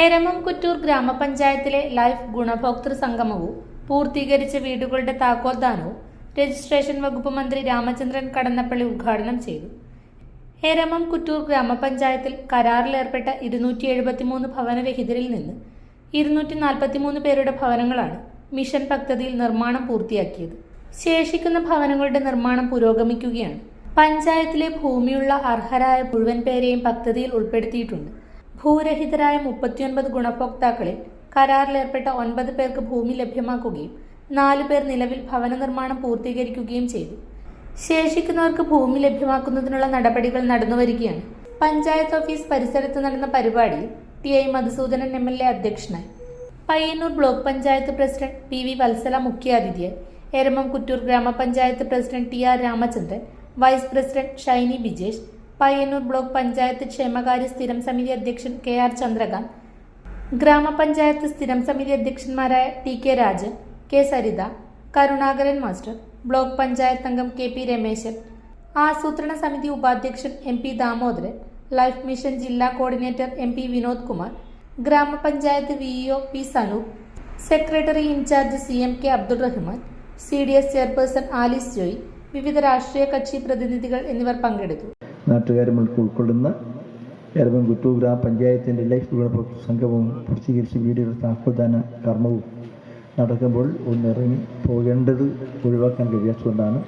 എരമം കുറ്റൂർ ഗ്രാമപഞ്ചായത്തിലെ ലൈഫ് ഗുണഭോക്തൃ സംഗമവും പൂർത്തീകരിച്ച വീടുകളുടെ താക്കോൽദാനവും രജിസ്ട്രേഷൻ വകുപ്പ് മന്ത്രി രാമചന്ദ്രൻ കടന്നപ്പള്ളി ഉദ്ഘാടനം ചെയ്തു. എരമം കുറ്റൂർ ഗ്രാമപഞ്ചായത്തിൽ കരാറിലേർപ്പെട്ട 273 ഭവനരഹിതരിൽ നിന്ന് 243 പേരുടെ ഭവനങ്ങളാണ് മിഷൻ പദ്ധതിയിൽ നിർമ്മാണം പൂർത്തിയാക്കിയത്. ശേഷിക്കുന്ന ഭവനങ്ങളുടെ നിർമ്മാണം പുരോഗമിക്കുകയാണ്. പഞ്ചായത്തിലെ ഭൂമിയുള്ള അർഹരായ മുഴുവൻ പേരെയും പദ്ധതിയിൽ ഉൾപ്പെടുത്തിയിട്ടുണ്ട്. ഭൂരഹിതരായ 39 ഗുണഭോക്താക്കളിൽ കരാറിലേർപ്പെട്ട 9 പേർക്ക് ഭൂമി ലഭ്യമാക്കുകയും 4 പേർ നിലവിൽ ഭവന നിർമ്മാണം പൂർത്തീകരിക്കുകയും ചെയ്തു. ശേഷിക്കുന്നവർക്ക് ഭൂമി ലഭ്യമാക്കുന്നതിനുള്ള നടപടികൾ നടന്നുവരികയാണ്. പഞ്ചായത്ത് ഓഫീസ് പരിസരത്ത് നടന്ന പരിപാടിയിൽ ടി.ഐ. മധുസൂദനൻ MLA അധ്യക്ഷനായി. Payyanur block panchayat president PV Vatsala മുഖ്യാതിഥിയായി. എരമം കുറ്റൂർ ഗ്രാമപഞ്ചായത്ത് president TR Ramachandran, vice president Shiny Bijesh, Payyanur block panchayat ക്ഷേമകാര്യ സ്ഥിരം സമിതി അധ്യക്ഷൻ KR ചന്ദ്രകാന്ത്, ഗ്രാമപഞ്ചായത്ത് സ്ഥിരം സമിതി അധ്യക്ഷന്മാരായ TK Rajan, K Saritha, Karunakaran master, block panchayat അംഗം KP രമേശൻ, ആസൂത്രണ സമിതി ഉപാധ്യക്ഷൻ MP ദാമോദരൻ, ലൈഫ് മിഷൻ ജില്ലാ കോർഡിനേറ്റർ MP വിനോദ് കുമാർ, ഗ്രാമപഞ്ചായത്ത് VEO P Sanoop, secretary incharge CMK Abdul Rahman, CDS chairperson Alice Joy, വിവിധ രാഷ്ട്രീയ കക്ഷി പ്രതിനിധികൾ എന്നിവർ പങ്കെടുത്തു. നാട്ടുകാരും ഉൾക്കൊള്ളുന്ന എരമം കുറ്റൂർ ഗ്രാമപഞ്ചായത്തിൻ്റെ ലൈഫ് ഗുണഭോക്തൃ സംഗമവും പൂർത്തീകരിച്ച് വീടുകളുടെ താക്കോൽദാന കർമ്മവും നടക്കുമ്പോൾ ഒന്നിറങ്ങി പോകേണ്ടത് ഒഴിവാക്കാൻ കഴിയാത്തതുകൊണ്ടാണ്.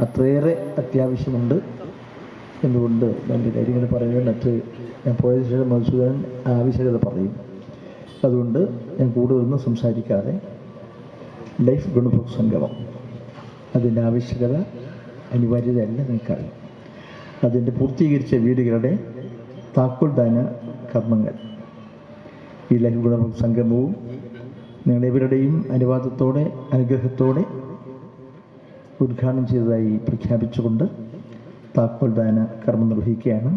അത്രയേറെ അത്യാവശ്യമുണ്ട് എന്നുകൊണ്ട് രണ്ട് കാര്യങ്ങൾ പറയുന്നത്. മറ്റ് ഞാൻ പോയതിനു ശേഷം മധുസൂദനൻ ആവശ്യകത പറയും. അതുകൊണ്ട് ഞാൻ കൂടുതലൊന്നും സംസാരിക്കാതെ ലൈഫ് ഗുണഭോക്തൃ സംഗമം അതിൻ്റെ ആവശ്യകത അനിവാര്യതയല്ല നിൽക്കാതെ അതിൻ്റെ പൂർത്തീകരിച്ച വീടുകളുടെ താക്കോൽദാന കർമ്മങ്ങൾ ഈ ലൈഫ് ഗുണഭോക്തൃ സംഗമവും നിങ്ങളെവരുടെയും അനുവാദത്തോടെ അനുഗ്രഹത്തോടെ ഉദ്ഘാടനം ചെയ്തതായി പ്രഖ്യാപിച്ചുകൊണ്ട് താക്കോൽദാന കർമ്മം നിർവഹിക്കുകയാണ്.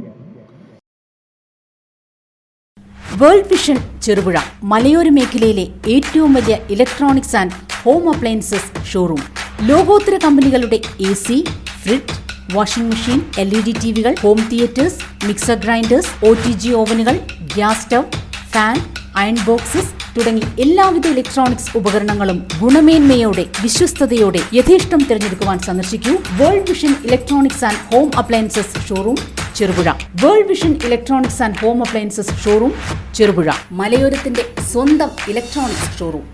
വേൾഡ് വിഷൻ ചെറുപുഴ മലയോര മേഖലയിലെ ഏറ്റവും വലിയ electronics and home appliances showroom. ലോകോത്തര കമ്പനികളുടെ AC, fridge, washing machine, LED ടിവികൾ, home theatres, mixer grinders, OTG ഓവനുകൾ, gas stove, fan, iron boxes തുടങ്ങി എല്ലാവിധ ഇലക്ട്രോണിക്സ് ഉപകരണങ്ങളും ഗുണമേന്മയോടെ വിശ്വസ്തയോടെ യഥേഷ്ടം തിരഞ്ഞെടുക്കുവാൻ സന്ദർശിക്കൂ world vision electronics and home appliances showroom Cherupuzha. World vision electronics and home appliances showroom Cherupuzha, മലയോരത്തിന്റെ സ്വന്തം ഇലക്ട്രോണിക്സ് ഷോറൂം.